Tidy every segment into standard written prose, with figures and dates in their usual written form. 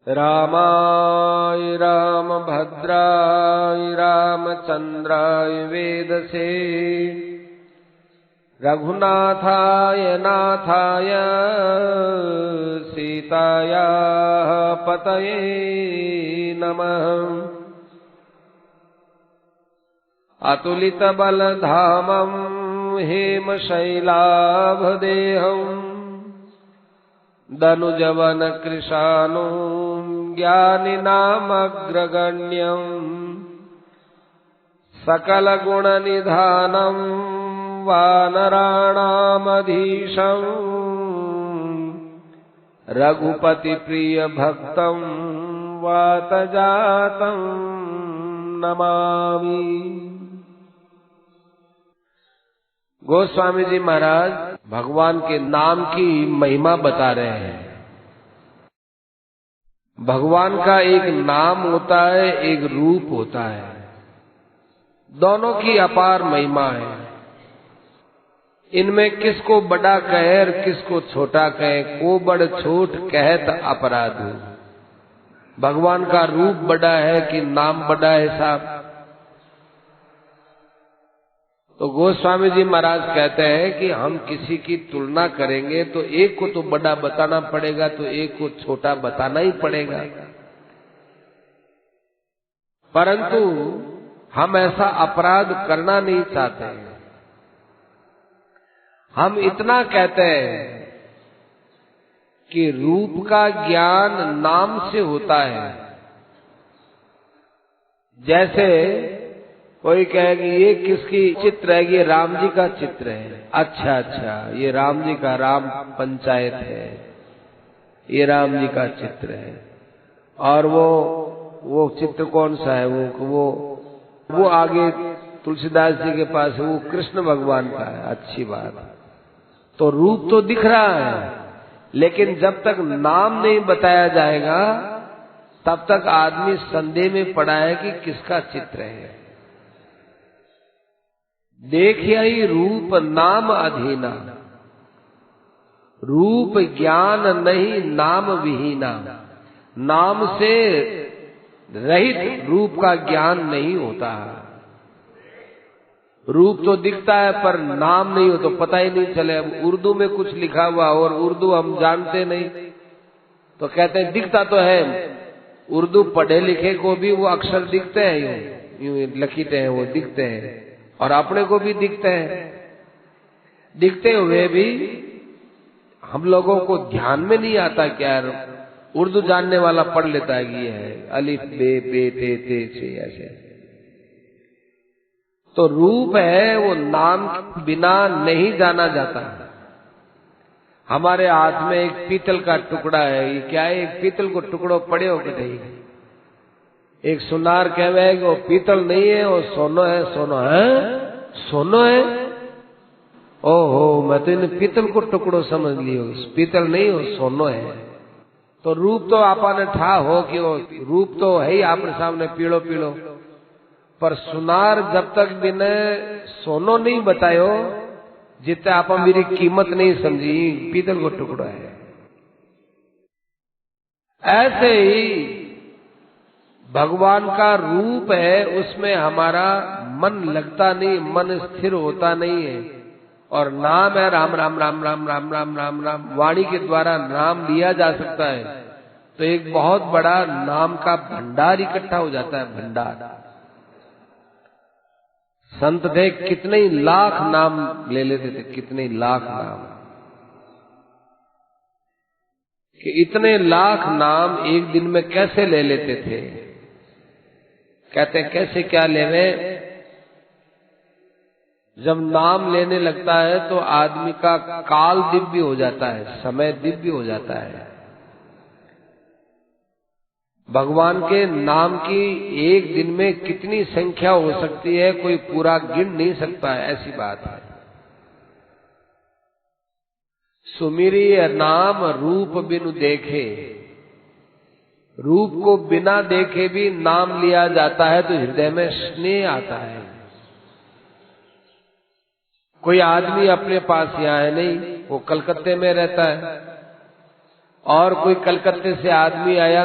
रामाय रामभद्राय रामचंद्राय वेदसे रघुनाथाय नाथाय सीतायाः पतये नमः। अतुलितबलधामं हेमशैलाभदेहम् दनुजवनकृशानुं ज्ञानिनामग्रगण्यम् सकलगुणनिधानं वानराणामधीशम् रघुपतिप्रियभक्तं वातजातं नमामि। गोस्वामी जी महाराज भगवान के नाम की महिमा बता रहे हैं। भगवान का एक नाम होता है, एक रूप होता है, दोनों की अपार महिमा है। इनमें किसको बड़ा कहे और किसको छोटा कहे, को बड़ छोट कहत अपराध। भगवान का रूप बड़ा है कि नाम बड़ा है साहब। तो गोस्वामी जी महाराज कहते हैं कि हम किसी की तुलना करेंगे तो एक को तो बड़ा बताना पड़ेगा, तो एक को छोटा बताना ही पड़ेगा। परंतु हम ऐसा अपराध करना नहीं चाहते हैं। हम इतना कहते हैं कि रूप का ज्ञान नाम से होता है। जैसे कोई कहेगा ये किसकी चित्र है, ये राम जी का चित्र है। अच्छा अच्छा, ये राम जी का, राम पंचायत है, ये राम जी का चित्र है। और वो चित्र कौन सा है, वो आगे तुलसीदास जी के पास है, वो कृष्ण भगवान का है। अच्छी बात। तो रूप तो दिख रहा है, लेकिन जब तक नाम नहीं बताया जाएगा तब तक आदमी संदेह में पड़ा है कि किसका चित्र है। देखिए ही रूप नाम अधीना, रूप ज्ञान नहीं नाम विहीना। नाम से रहित रूप का ज्ञान नहीं होता। रूप तो दिखता है पर नाम नहीं हो तो पता ही नहीं चले। अब उर्दू में कुछ लिखा हुआ और उर्दू हम जानते नहीं तो कहते हैं दिखता तो है। उर्दू पढ़े लिखे को भी वो अक्षर दिखते हैं, यूं लिखते हैं, वो दिखते हैं, और अपने को भी दिखते हैं। दिखते हुए भी हम लोगों को ध्यान में नहीं आता क्या यार, उर्दू जानने वाला पढ़ लेता है कि ये है अलिफ बे पे ते ते से ऐसे। तो रूप है वो नाम बिना नहीं जाना जाता। हमारे हाथ में एक पीतल का टुकड़ा है, ये क्या है, एक पीतल को टुकड़ो पड़े हो कि नहीं। एक सुनार कहवे कि वो पीतल नहीं है, वो सोनो है। सोनो है, सोनो है। ओहो, मैं तो इन पीतल को टुकड़ो समझ लियो, पीतल नहीं हो सोनो है। तो रूप तो आपने ठा हो कि वो रूप तो है ही आपके सामने पीड़ो पीड़ो, पर सुनार जब तक बिना सोनो नहीं बतायो जितने आप मेरी कीमत नहीं समझी, पीतल को टुकड़ा है। ऐसे ही भगवान का रूप है, उसमें हमारा मन लगता नहीं, मन स्थिर होता नहीं है। और नाम है राम राम राम राम राम राम राम राम, वाणी के द्वारा नाम लिया जा सकता है। तो एक बहुत बड़ा नाम का भंडार इकट्ठा हो जाता है, भंडार। संत थे कितने लाख नाम ले लेते थे, कितने लाख नाम, कि इतने लाख नाम एक दिन में कैसे ले लेते थे। कहते कैसे क्या लेवे, जब नाम लेने लगता है तो आदमी का काल दिव्य हो जाता है, समय दिव्य हो जाता है। भगवान के नाम की एक दिन में कितनी संख्या हो सकती है, कोई पूरा गिन नहीं सकता है, ऐसी बात है। सुमिरी नाम रूप बिनु देखे, रूप को बिना देखे भी नाम लिया जाता है तो हृदय में स्नेह आता है। कोई आदमी अपने पास यहाँ है नहीं, वो कलकत्ते में रहता है और कोई कलकत्ते से आदमी आया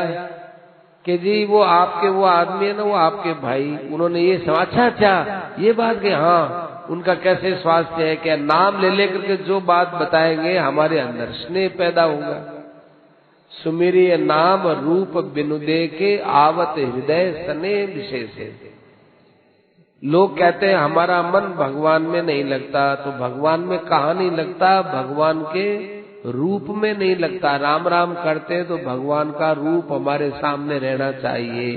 कि जी वो आपके वो आदमी है ना, वो आपके भाई, उन्होंने ये समझा, अच्छा ये बात कि हाँ उनका कैसे स्वास्थ्य है, क्या नाम ले लेकर के जो बात बताएंगे हमारे अंदर स्नेह पैदा होगा। सुमिरिय नाम रूप बिनु देखे आवत हृदय स्नेह विशेष। लोग कहते हैं हमारा मन भगवान में नहीं लगता, तो भगवान में कहाँ नहीं लगता? भगवान के रूप में नहीं लगता। राम राम करते हैं तो भगवान का रूप हमारे सामने रहना चाहिए।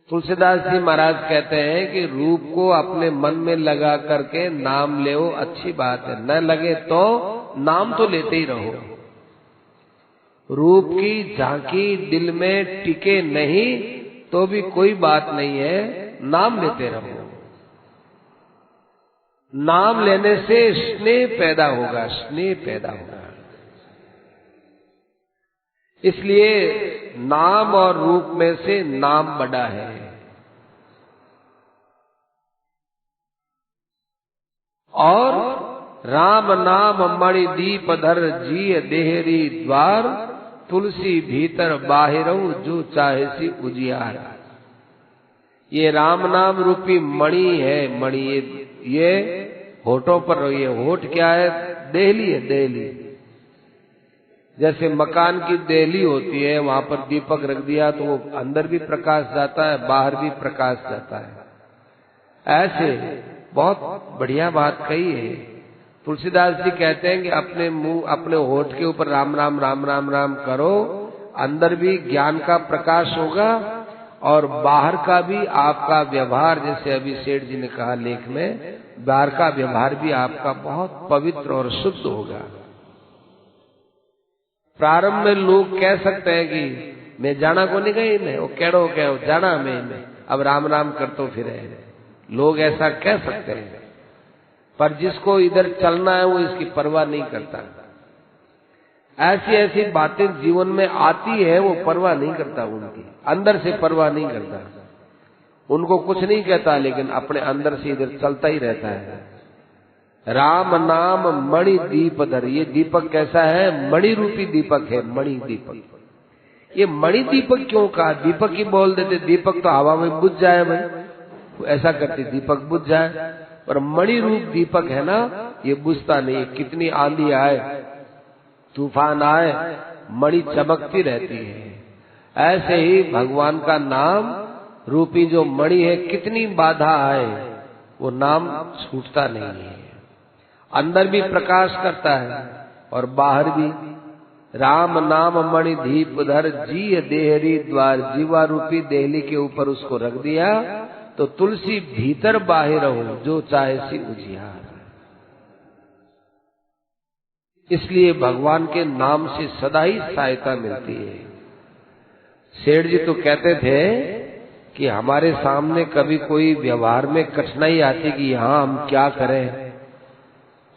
तुलसीदास जी महाराज कहते हैं कि रूप को अपने मन में लगा करके नाम ले, अच्छी बात है, न लगे तो नाम तो लेते ही रहो। रूप की झांकी दिल में टिके नहीं तो भी कोई बात नहीं है, नाम लेते रहो। नाम लेने से स्नेह पैदा होगा, स्नेह पैदा होगा। इसलिए नाम और रूप में से नाम बड़ा है। और राम नाम मणि दीप धर जी देहरी द्वार, तुलसी भीतर बाहिरऊ जो चाहे सी उजियार। ये राम नाम रूपी मणि है, मणि ये होठों पर, ये होठ क्या है? देहली है, देहली। जैसे मकान की देहली होती है, वहां पर दीपक रख दिया तो वो अंदर भी प्रकाश जाता है, बाहर भी प्रकाश जाता है। ऐसे बहुत बढ़िया बात कही है। तुलसीदास जी कहते हैं कि अपने मुंह, अपने होठ के ऊपर राम राम राम राम राम करो, अंदर भी ज्ञान का प्रकाश होगा और बाहर का भी आपका व्यवहार, जैसे अभी सेठ जी ने कहा लेख में, बाहर का व्यवहार भी आपका बहुत पवित्र और शुद्ध होगा। प्रारंभ में लोग कह सकते हैं कि मैं जाना को नहीं गई मैं, वो केड़ो कहो जाना मैं अब राम राम करतो फिरे। लोग ऐसा कह सकते हैं, पर जिसको इधर चलना है वो इसकी परवाह नहीं करता। ऐसी ऐसी बातें जीवन में आती है, वो परवाह नहीं करता, उनकी अंदर से परवाह नहीं करता, उनको कुछ नहीं कहता, लेकिन अपने अंदर से इधर चलता ही रहता है। राम नाम मणि दीप धर, ये दीपक कैसा है? मणि रूपी दीपक है, मणि दीपक। ये मणि दीपक क्यों कहा? दीपक ही बोल देते, दीपक तो हवा में बुझ जाए भाई, ऐसा करते दीपक बुझ जाए, पर मणि रूप दीपक है ना, ये बुझता नहीं। कितनी आंधी आए, तूफान आए, मणि चमकती रहती है। ऐसे ही भगवान का नाम रूपी जो मणि है, कितनी बाधा आए वो नाम छूटता नहीं है, अंदर भी प्रकाश करता है और बाहर भी। राम नाम मणि दीप धर जी देहरी द्वार, जीवा रूपी देहली के ऊपर उसको रख दिया तो तुलसी भीतर बाहर हो जो चाहे सी उजियार। इसलिए भगवान के नाम से सदा ही सहायता मिलती है। सेठ जी तो कहते थे कि हमारे सामने कभी कोई व्यवहार में कठिनाई आती कि यहाँ हम क्या करें,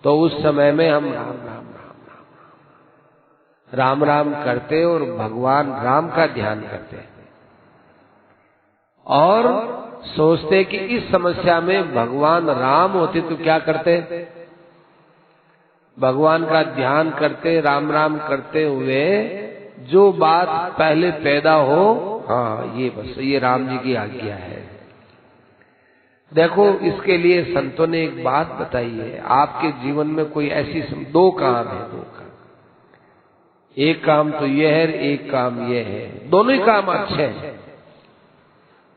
तो उस समय में हम राम राम राम राम राम राम करते और भगवान राम का ध्यान करते और सोचते कि इस समस्या में भगवान राम होते तो क्या करते? भगवान का ध्यान करते, राम राम करते हुए जो बात पहले पैदा हो, हाँ ये बस ये राम जी की आज्ञा है। देखो इसके लिए संतों ने एक बात बताई है, आपके जीवन में कोई ऐसी दो काम है, दो काम, एक काम तो ये है, एक काम ये है, दोनों ही काम अच्छे हैं,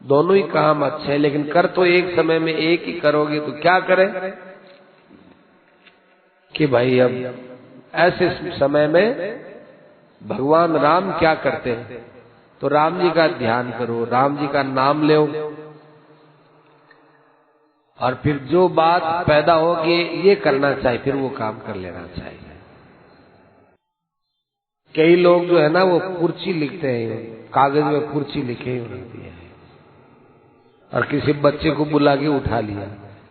दोनों ही काम अच्छे हैं, लेकिन कर तो एक समय में एक ही करोगे तो क्या करें कि भाई अब ऐसे समय में भगवान राम क्या करते हैं, तो राम जी का ध्यान करो, राम जी का नाम लो और फिर जो बात पैदा होगी ये करना चाहिए, फिर वो काम कर लेना चाहिए। कई लोग जो है ना वो पुर्ची लिखते हैं, कागज में पुर्ची लिखे ही रहती है और किसी बच्चे को बुला के उठा लिया,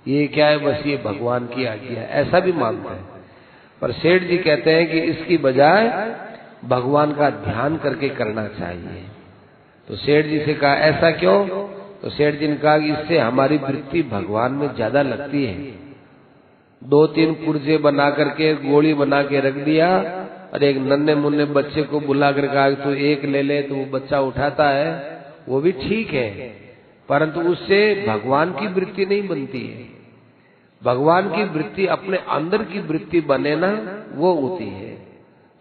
ये क्या है? बस ये भगवान की आज्ञा है, ऐसा भी मानता है। पर सेठ जी कहते हैं कि इसकी बजाय भगवान का ध्यान करके करना चाहिए। तो सेठ जी से कहा ऐसा क्यों? तो सेठ जी ने कहा कि इससे हमारी वृत्ति भगवान में ज्यादा लगती है। 2-3 पुर्जे बना करके गोली बना के रख दिया और एक नन्हे मुन्ने बच्चे को बुला कर कहा तू एक ले ले, तो वो बच्चा उठाता है, वो भी ठीक है, परंतु उससे भगवान की वृत्ति नहीं बनती है। भगवान की वृत्ति अपने अंदर की वृत्ति बने ना, वो होती है।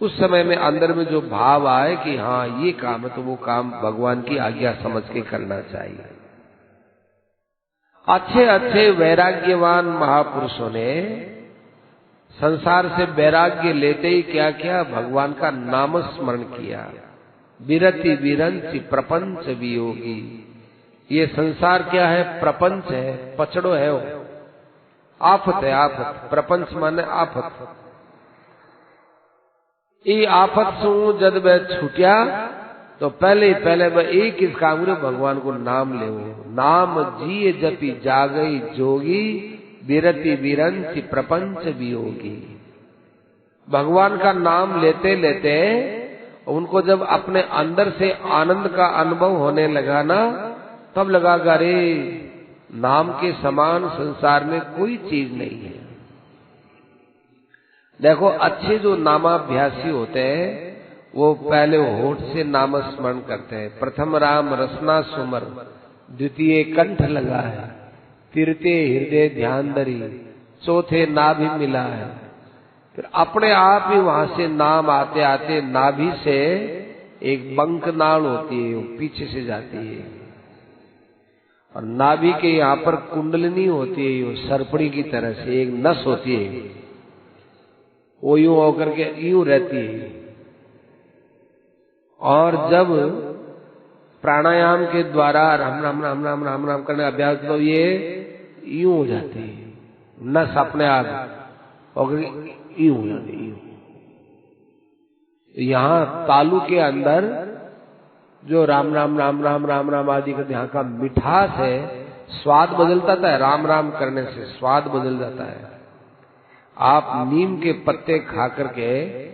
उस समय में अंदर में जो भाव आए कि हाँ ये काम है, तो वो काम भगवान की आज्ञा समझ के करना चाहिए। अच्छे अच्छे वैराग्यवान महापुरुषों ने संसार से वैराग्य लेते ही क्या किया, भगवान का नाम स्मरण किया। विरति विरंचि प्रपंच वियोगी। ये संसार क्या है, प्रपंच है, पचड़ो है, वो आफत है, आफत। प्रपंच माने आफत। ये आफत सु जब वह छूटिया तो पहले वह एक इस काम रे भगवान को नाम ले। नाम जिये जपी जागई जोगी, विरति विरंचि प्रपंच वियोगी। भगवान का नाम लेते लेते उनको जब अपने अंदर से आनंद का अनुभव होने लगा ना, तब लगा अरे नाम के समान संसार में कोई चीज नहीं है। देखो अच्छे जो नामाभ्यासी होते हैं वो पहले होठ से नाम स्मरण करते हैं। प्रथम राम रसना सुमर, द्वितीय कंठ लगा है, तृतीय हृदय ध्यान धरी, चौथे नाभि मिला है। फिर अपने आप ही वहां से नाम आते आते नाभि से एक बंक नाल होती है, वो पीछे से जाती है, और नाभि के यहाँ पर कुंडलिनी होती है, वो सरपड़ी की तरह से एक नस होती है, वो यूं होकर के यूं रहती है। और जब प्राणायाम के द्वारा राम राम राम राम राम राम करने अभ्यास तो ये यूं हो जाती है, नस अपने आप और यूं हो जाती है। यहाँ तालु के अंदर जो राम राम राम राम राम राम आदि का यहाँ का मिठास है, स्वाद बदल जाता है। राम राम करने से स्वाद बदल जाता है। आप नीम के पत्ते खा करके,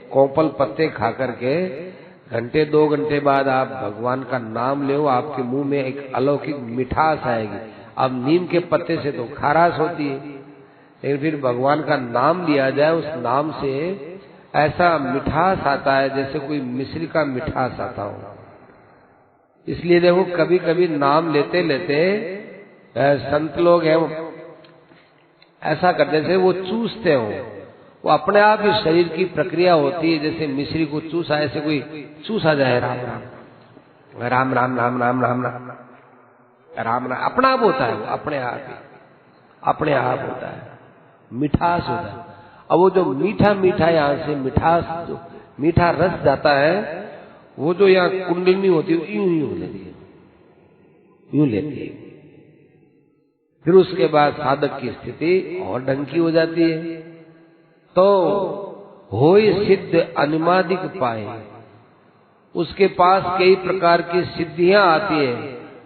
कोपल पत्ते खा करके घंटे 2 घंटे बाद आप भगवान का नाम ले, आपके मुंह में एक अलौकिक मिठास आएगी। अब नीम के पत्ते से तो खारास होती है, लेकिन फिर भगवान का नाम लिया जाए, उस नाम से ऐसा मिठास आता है जैसे कोई मिश्री का मिठास आता हो। इसलिए देखो कभी कभी नाम लेते लेते संत लोग हैं ऐसा करते से वो चूसते हो, वो अपने आप ही शरीर की प्रक्रिया होती है, जैसे मिश्री को चूसा, ऐसे कोई चूसा जाए राम राम राम राम राम राम राम राम राम राम, अपना आप होता है, वो अपने आप ही अपने आप होता है, मिठास होता है। अब वो जो मीठा मीठा यहाँ से मिठास, जो मीठा रस जाता है, वो जो यहाँ कुंडलिनी होती है यूं यूं लेती है, यूं लेती है। फिर उसके बाद साधक की स्थिति और ढंग की हो जाती है। तो होय सिद्ध अनुमादिक पाए, उसके पास कई प्रकार की सिद्धियां आती है,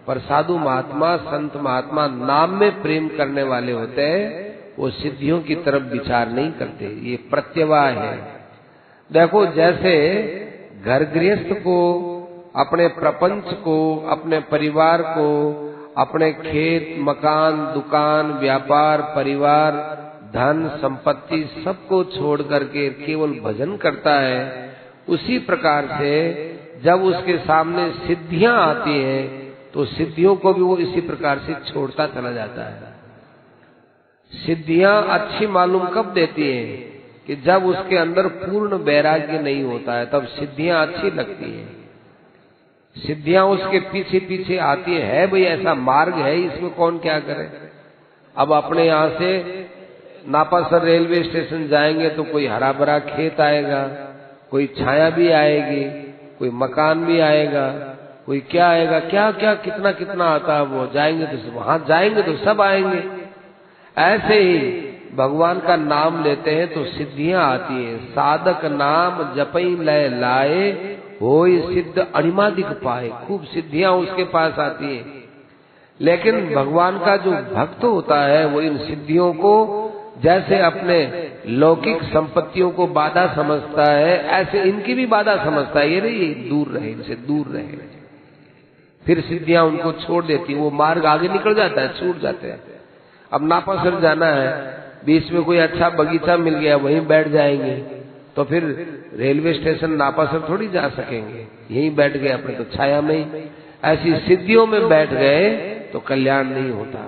पर साधु महात्मा संत महात्मा नाम में प्रेम करने वाले होते हैं, वो सिद्धियों की तरफ विचार नहीं करते। ये प्रत्यवाय है। देखो जैसे घर गृहस्थ को, अपने प्रपंच को, अपने परिवार को, अपने खेत मकान दुकान व्यापार परिवार धन संपत्ति सबको छोड़ करके केवल भजन करता है, उसी प्रकार से जब उसके सामने सिद्धियां आती हैं तो सिद्धियों को भी वो इसी प्रकार से छोड़ता चला जाता है। सिद्धियां अच्छी मालूम कब देती हैं कि जब उसके अंदर पूर्ण वैराग्य नहीं होता है, तब सिद्धियां अच्छी लगती हैं। सिद्धियां उसके पीछे पीछे आती है भाई ऐसा मार्ग है, इसमें कौन क्या करे। अब अपने यहाँ से नापासर रेलवे स्टेशन जाएंगे तो कोई हरा भरा खेत आएगा, कोई छाया भी आएगी, कोई मकान भी आएगा, कोई क्या आएगा, क्या क्या कितना कितना आता है। वो जाएंगे तो वहां जाएंगे तो सब आएंगे। ऐसे ही भगवान का नाम लेते हैं तो सिद्धियां आती हैं। साधक नाम जपई लय लाए, होय सिद्ध अणिमादिक पाए। खूब सिद्धियां उसके पास आती हैं। लेकिन भगवान का जो भक्त होता है वो इन सिद्धियों को जैसे अपने लौकिक संपत्तियों को बाधा समझता है, ऐसे इनकी भी बाधा समझता है। ये नहीं दूर रहे, इनसे दूर रहे। फिर सिद्धियां उनको छोड़ देती, वो मार्ग आगे निकल जाता है, छूट जाते हैं। अब नापासर जाना है, बीच में कोई अच्छा बगीचा मिल गया, वहीं बैठ जाएंगे तो फिर रेलवे स्टेशन नापासर थोड़ी जा सकेंगे, यहीं बैठ गए अपने तो छाया में ही। ऐसी सिद्धियों में बैठ गए तो कल्याण नहीं होता।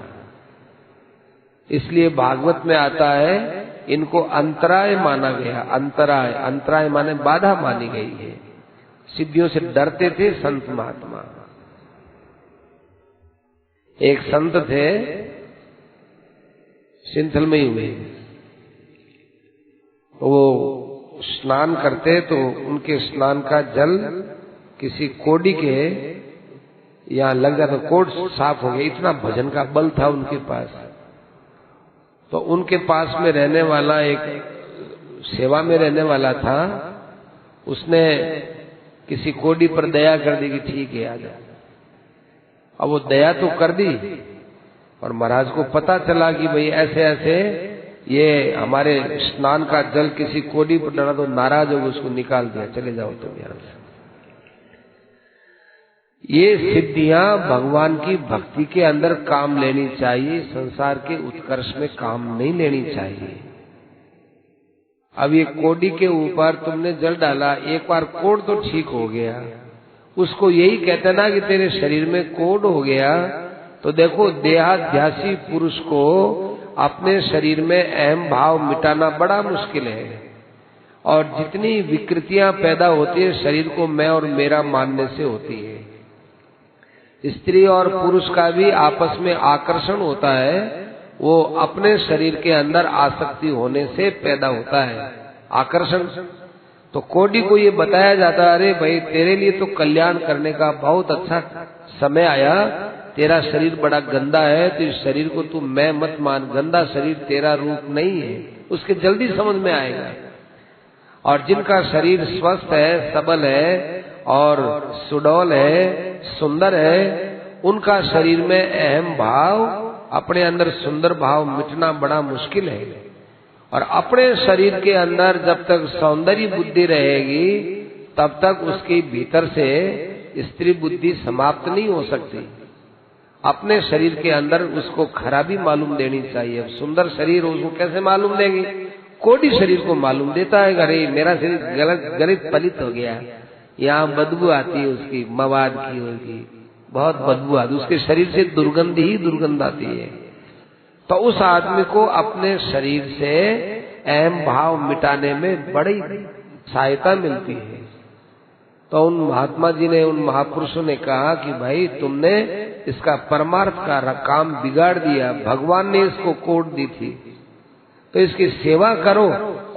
इसलिए भागवत में आता है इनको अंतराय माना गया। अंतराय, अंतराय माने बाधा मानी गई है। सिद्धियों से डरते थे संत महात्मा। एक संत थे, सिंथल में ही हुए, वो स्नान करते तो उनके स्नान का जल किसी कोड़ी के यहाँ लग जाता, कोड साफ हो गया। इतना भजन का बल था उनके पास। तो उनके पास में रहने वाला एक सेवा में रहने वाला था, उसने किसी कोडी पर दया कर दी कि ठीक है आ जा। अब वो दया तो कर दी, और महाराज को पता चला कि भाई ऐसे ऐसे ये हमारे स्नान का जल किसी कोडी पर डरा, तो नाराज हो उसको निकाल दिया, चले जाओ तुम यहाँ से। ये सिद्धियां भगवान की भक्ति के अंदर काम लेनी चाहिए, संसार के उत्कर्ष में काम नहीं लेनी चाहिए। अब ये कोडी के ऊपर तुमने जल डाला, एक बार कोड तो ठीक हो गया, उसको यही कहते ना कि तेरे शरीर में कोड हो गया। तो देखो देहाध्यासी पुरुष को अपने शरीर में अहम भाव मिटाना बड़ा मुश्किल है, और जितनी विकृतियां पैदा होती है शरीर को मैं और मेरा मानने से होती है। स्त्री और पुरुष का भी आपस में आकर्षण होता है, वो अपने शरीर के अंदर आसक्ति होने से पैदा होता है आकर्षण। तो कोडी को ये बताया जाता है, अरे भाई तेरे लिए तो कल्याण करने का बहुत अच्छा समय आया, तेरा शरीर बड़ा गंदा है, तो इस शरीर को तू मैं मत मान, गंदा शरीर तेरा रूप नहीं है। उसके जल्दी समझ में आएगा। और जिनका शरीर स्वस्थ है, सबल है और सुडौल है, सुंदर है, उनका शरीर में अहम भाव, अपने अंदर सुंदर भाव मिटना बड़ा मुश्किल है। और अपने शरीर के अंदर जब तक सौंदर्य बुद्धि रहेगी तब तक उसके भीतर से स्त्री बुद्धि समाप्त नहीं हो सकती। अपने शरीर के अंदर उसको खराबी मालूम देनी चाहिए। अब सुंदर शरीर उसको कैसे मालूम देगी? कोडी शरीर को मालूम देता है, अरे मेरा शरीर गलत पलित हो गया, यहाँ बदबू आती है उसकी, मवाद की होगी, बहुत बदबू आती है, उसके शरीर से दुर्गंध ही दुर्गंध आती है। तो उस आदमी को अपने शरीर से अहम भाव मिटाने में बड़ी सहायता मिलती है। तो उन महात्मा जी ने, उन महापुरुषों ने कहा कि भाई तुमने इसका परमार्थ का काम बिगाड़ दिया, भगवान ने इसको कोड दी थी, तो इसकी सेवा करो,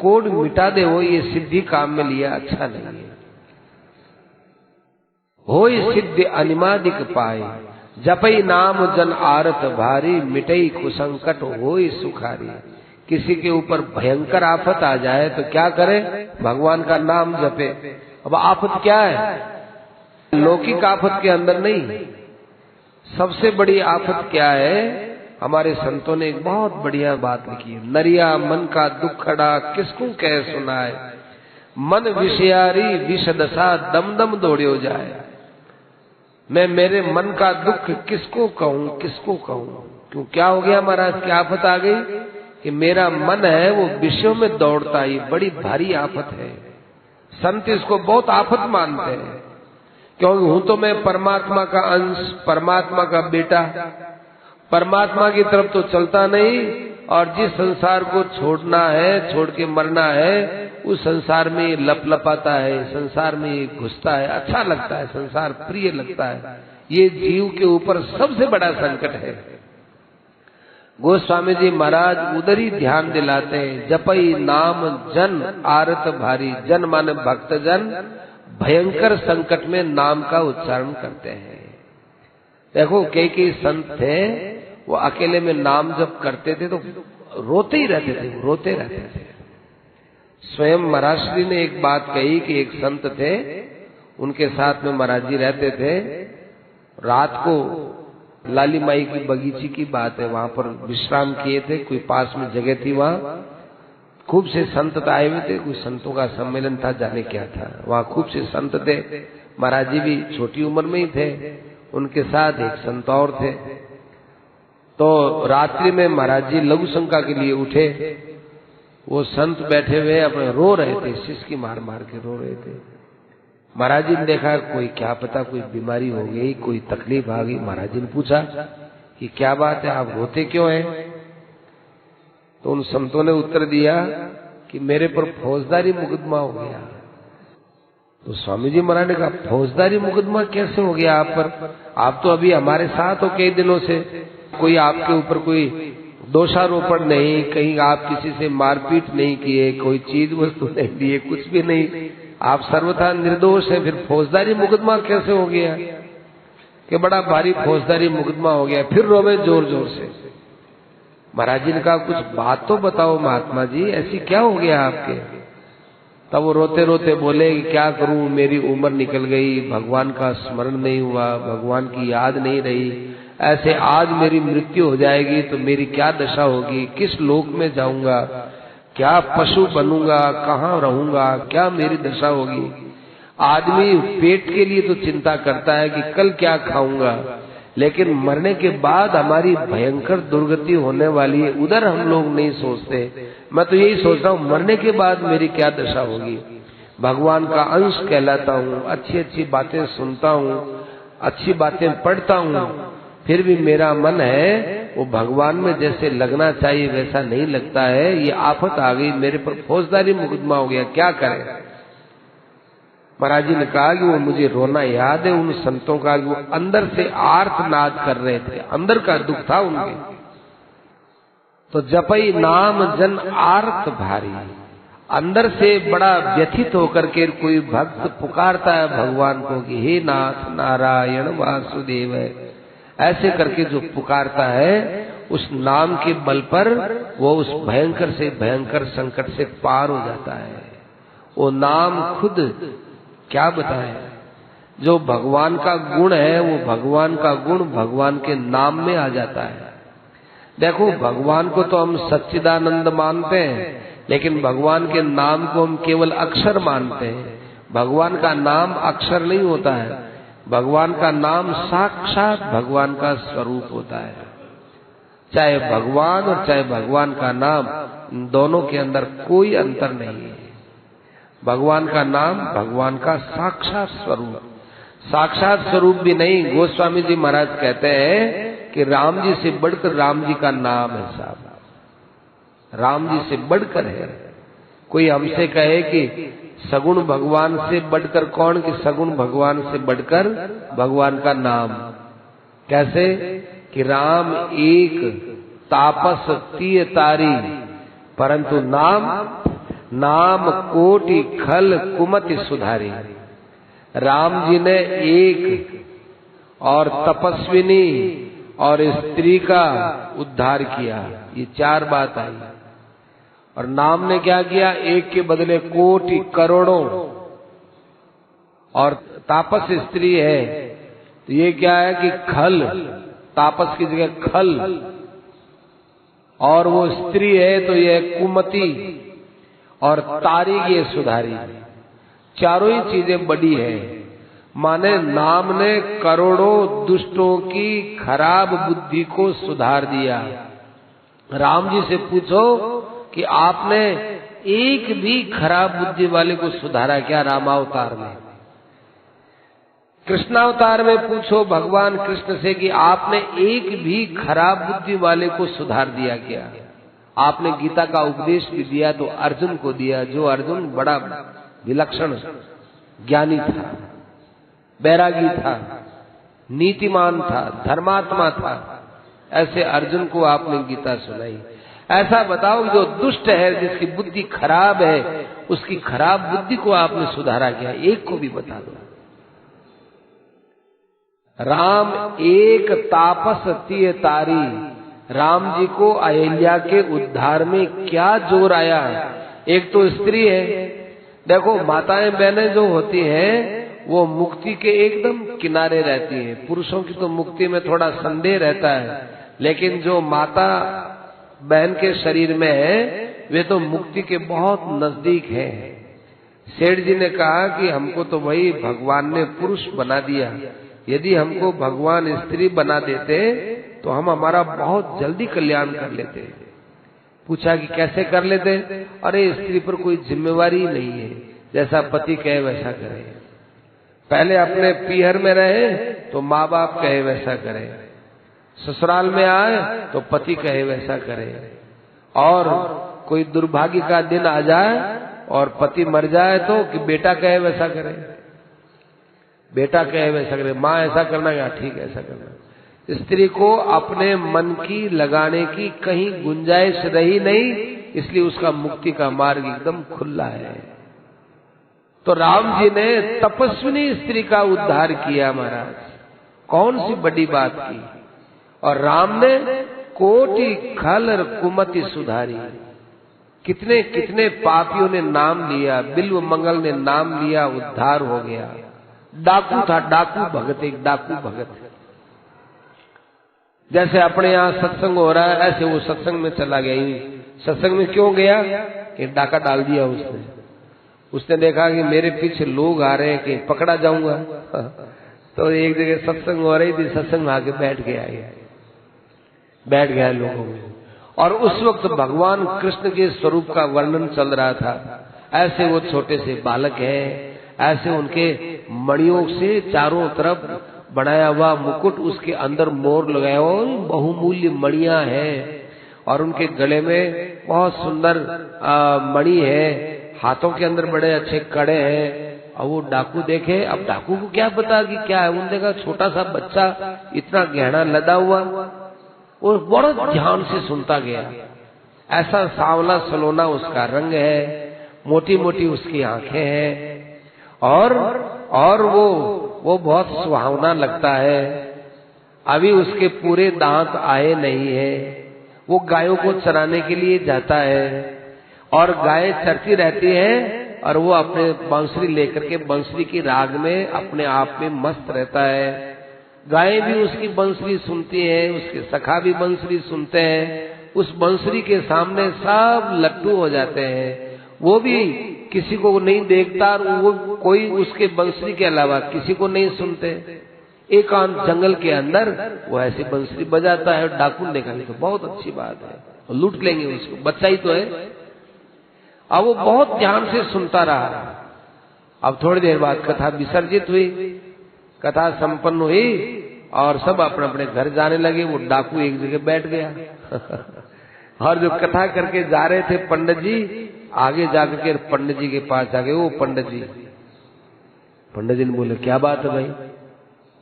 कोड मिटा दे, वो ये सिद्धि काम में लिया अच्छा नहीं है। होई सिद्धि अनिमादिक पाए, जपई नाम जन आरत भारी, मिटई कुसंकट होई सुखारी। किसी के ऊपर भयंकर आफत आ जाए तो क्या करे? भगवान का नाम जपे। अब आफत क्या है? लौकिक आफत के अंदर नहीं, सबसे बड़ी आफत क्या है? हमारे संतों ने एक बहुत बढ़िया बात लिखी है, नरिया मन का दुखड़ा किसको कह सुनाए, मन विषयारी विषदशा दम दम दौड़ियो जाए। मैं मेरे मन का दुख किसको कहूँ, किसको कहूँ? क्यों, क्या हो गया महाराज, क्या आफत आ गई? कि मेरा मन है वो विषयों में दौड़ता है, बड़ी भारी आफत है। संत इसको बहुत आफत मानते हैं, क्योंकि हूं तो मैं परमात्मा का अंश, परमात्मा का बेटा, परमात्मा की तरफ तो चलता नहीं, और जिस संसार को छोड़ना है, छोड़ के मरना है, उस संसार में लपलपाता है, संसार में घुसता है, अच्छा लगता है, संसार प्रिय लगता है। ये जीव के ऊपर सबसे बड़ा संकट है। गोस्वामी जी महाराज उधर ही ध्यान दिलाते हैं, जपई नाम जन आरत भारी, जन माने भक्त जन, भयंकर संकट में नाम का उच्चारण करते हैं। देखो कई संत थे, वो अकेले में नाम जप करते थे तो रोते ही रहते थे, रोते रहते थे। स्वयं महाराज श्री ने एक बात कही कि एक संत थे, उनके साथ में महाराज जी रहते थे। रात को लाली माई की बगीची की बात है, वहां पर विश्राम किए थे, कोई पास में जगह थी, वहां खूब से संत आए हुए थे, कोई संतों का सम्मेलन था, जाने क्या था, वहां खूब से संत थे। महाराज जी भी छोटी उम्र में ही थे, उनके साथ एक संत और थे। तो रात्रि में महाराज जी लघु शंका के लिए उठे, वो संत बैठे हुए अपने रो रहे थे, सिसकी मार मार के रो रहे थे। महाराज जी ने देखा कोई क्या पता कोई बीमारी हो गई, कोई तकलीफ आ गई। महाराज जी ने पूछा कि क्या बात है, आप रोते क्यों हैं? तो उन संतों ने उत्तर दिया कि मेरे पर फौजदारी मुकदमा हो गया। तो स्वामी जी महाराज ने कहा फौजदारी मुकदमा कैसे हो गया आप पर? आप तो अभी हमारे साथ हो कई दिनों से, कोई आपके ऊपर कोई दोषारोपण नहीं, कहीं आप किसी से मारपीट नहीं किए, कोई चीज वस्तु नहीं दिए, कुछ भी नहीं, आप सर्वथा निर्दोष है, फिर फौजदारी मुकदमा कैसे हो गया? कि बड़ा भारी फौजदारी मुकदमा हो गया। फिर रोवे जोर जोर से। महाराज जी ने कहा कुछ बात तो बताओ महात्मा जी, ऐसी क्या हो गया आपके? तब वो रोते रोते बोले कि क्या करूं, मेरी उम्र निकल गई, भगवान का स्मरण नहीं हुआ, भगवान की याद नहीं रही, ऐसे आज मेरी मृत्यु हो जाएगी तो मेरी क्या दशा होगी, किस लोक में जाऊंगा, क्या पशु बनूंगा, कहाँ रहूंगा, क्या मेरी दशा होगी। आदमी पेट के लिए तो चिंता करता है कि कल क्या खाऊंगा, लेकिन मरने के बाद हमारी भयंकर दुर्गति होने वाली है, उधर हम लोग नहीं सोचते। मैं तो यही सोच रहा हूँ मरने के बाद मेरी क्या दशा होगी। भगवान का अंश कहलाता हूँ, अच्छी अच्छी बातें सुनता हूँ, अच्छी बातें पढ़ता हूँ, फिर भी मेरा मन है वो भगवान में जैसे लगना चाहिए वैसा नहीं लगता है। ये आफत आ गई, मेरे पर फौजदारी मुकदमा हो गया, क्या करें? महाराज जी ने कहा कि वो मुझे रोना याद है उन संतों का, वो अंदर से आर्तनाद कर रहे थे, अंदर का दुख था उनके। तो जपई नाम जन आर्त भारी, अंदर से बड़ा व्यथित होकर के कोई भक्त पुकारता है भगवान को कि हे नाथ नारायण वासुदेव, ऐसे करके जो पुकारता है उस नाम के बल पर वो उस भयंकर से भयंकर संकट से पार हो जाता है। वो नाम खुद क्या बताए, जो भगवान का गुण है वो भगवान का गुण भगवान के नाम में आ जाता है। देखो भगवान को तो हम सच्चिदानंद मानते हैं, लेकिन भगवान के नाम को हम केवल अक्षर मानते हैं। भगवान का नाम अक्षर नहीं होता है, भगवान का नाम साक्षात भगवान का स्वरूप होता है। चाहे भगवान और चाहे भगवान का नाम, दोनों के अंदर कोई अंतर नहीं है। भगवान का नाम भगवान का साक्षात स्वरूप, साक्षात स्वरूप भी नहीं। गोस्वामी जी महाराज कहते हैं कि राम जी से बढ़कर राम जी का नाम है साहब, राम जी से बढ़कर है। कोई हमसे कहे कि सगुण भगवान से बढ़कर कौन, कि सगुण भगवान से बढ़कर भगवान का नाम। कैसे कि राम एक तापस तीय तारी, परंतु नाम कोटि खल कुमति सुधारी। राम जी ने एक और तपस्विनी और स्त्री का उद्धार किया, ये चार बात आई। और नाम ने क्या किया, एक के बदले कोटि करोड़ों। और तापस स्त्री है तो ये क्या है कि खल, तापस की जगह खल, और वो स्त्री है तो ये कुमति, और तारी ये सुधारी। चारों ही चीजें बड़ी है। माने नाम ने करोड़ों दुष्टों की खराब बुद्धि को सुधार दिया। राम जी से पूछो कि आपने एक भी खराब बुद्धि वाले को सुधारा क्या रामावतार में? कृष्णावतार में पूछो भगवान कृष्ण से कि आपने एक भी खराब बुद्धि वाले को सुधार दिया क्या? आपने गीता का उपदेश भी दिया तो अर्जुन को दिया, जो अर्जुन बड़ा विलक्षण ज्ञानी था, बैरागी था, नीतिमान था, धर्मात्मा था। ऐसे अर्जुन को आपने गीता सुनाई। ऐसा बताओ जो दुष्ट है, जिसकी बुद्धि खराब है, उसकी खराब बुद्धि को आपने सुधारा क्या? एक को भी बता दो। राम एक तापस तीय तारी, राम जी को अहिल्या के उद्धार में क्या जोर आया? एक तो स्त्री है। देखो माताएं बहनें जो होती हैं वो मुक्ति के एकदम किनारे रहती हैं। पुरुषों की तो मुक्ति में थोड़ा संदेह रहता है, लेकिन जो माता बहन के शरीर में है वे तो मुक्ति के बहुत नजदीक है। सेठ जी ने कहा कि हमको तो वही भगवान ने पुरुष बना दिया, यदि हमको भगवान स्त्री बना देते तो हम हमारा बहुत जल्दी कल्याण कर लेते। पूछा कि कैसे कर लेते? अरे स्त्री पर कोई जिम्मेवारी नहीं है, जैसा पति कहे वैसा करे। पहले अपने पीहर में रहे तो माँ बाप कहे वैसा करे, ससुराल में आए तो पति कहे वैसा करे, और कोई दुर्भाग्य का दिन आ जाए और पति मर जाए तो कि बेटा कहे वैसा करे, बेटा कहे वैसा करे, माँ ऐसा करना या ठीक ऐसा करना। स्त्री को अपने मन की लगाने की कहीं गुंजाइश रही नहीं, इसलिए उसका मुक्ति का मार्ग एकदम खुला है। तो राम जी ने तपस्विनी स्त्री का उद्धार किया महाराज, कौन सी बड़ी बात की। और राम ने कोटि खल कुमति सुधारी, कितने कितने पापियों ने नाम लिया, बिल्व मंगल ने नाम लिया, उद्धार हो गया। डाकू था, डाकू भगत, एक डाकू भगत। जैसे अपने यहाँ सत्संग हो रहा है ऐसे वो सत्संग में चला गया। सत्संग में क्यों गया? कि डाका डाल दिया उसने देखा कि मेरे पीछे लोग आ रहे हैं, कि पकड़ा जाऊंगा। तो एक जगह सत्संग हो रही थी, सत्संग में आके बैठ गया लोगों में। और उस वक्त भगवान कृष्ण के स्वरूप का वर्णन चल रहा था। ऐसे वो छोटे से बालक है, ऐसे उनके मणियों से चारों तरफ बनाया हुआ मुकुट, उसके अंदर मोर लगाया हुआ, बहुमूल्य मणियां हैं, और उनके गले में बहुत सुंदर मणि है, हाथों के अंदर बड़े अच्छे कड़े हैं। और वो डाकू देखे, अब डाकू को क्या पता कि क्या है, उन्होंने देखा छोटा सा बच्चा इतना गहना लदा हुआ, वो बड़ा ध्यान से सुनता गया। ऐसा सांवला सलोना उसका रंग है, मोटी मोटी उसकी आंखें हैं, और वो बहुत सुहावना लगता है। अभी उसके पूरे दांत आए नहीं है। वो गायों को चराने के लिए जाता है, और गायें चरती रहती है, और वो अपने बांसुरी लेकर के बांसुरी की राग में अपने आप में मस्त रहता है। गायें भी उसकी बांसुरी सुनती हैं, उसके सखा भी बांसुरी सुनते हैं। उस बांसुरी के सामने सब लट्टू हो जाते हैं। वो भी किसी को नहीं देखता, वो कोई उसके बांसुरी के अलावा किसी को नहीं सुनते। एकांत जंगल के अंदर वो ऐसी बांसुरी बजाता है। डाकू ने कहा तो बहुत अच्छी बात है, लूट लेंगे उसको, बच्चा ही तो है। अब वो बहुत ध्यान से सुनता रहा। अब थोड़ी देर बाद कथा विसर्जित हुई, कथा संपन्न हुई, और सब अपने अपने घर जाने लगे। वो डाकू एक जगह बैठ गया। और जो कथा करके जा रहे थे पंडित जी, आगे जाकर के पंडित जी के पास आ गए। वो पंडित जी ने बोले क्या बात है भाई,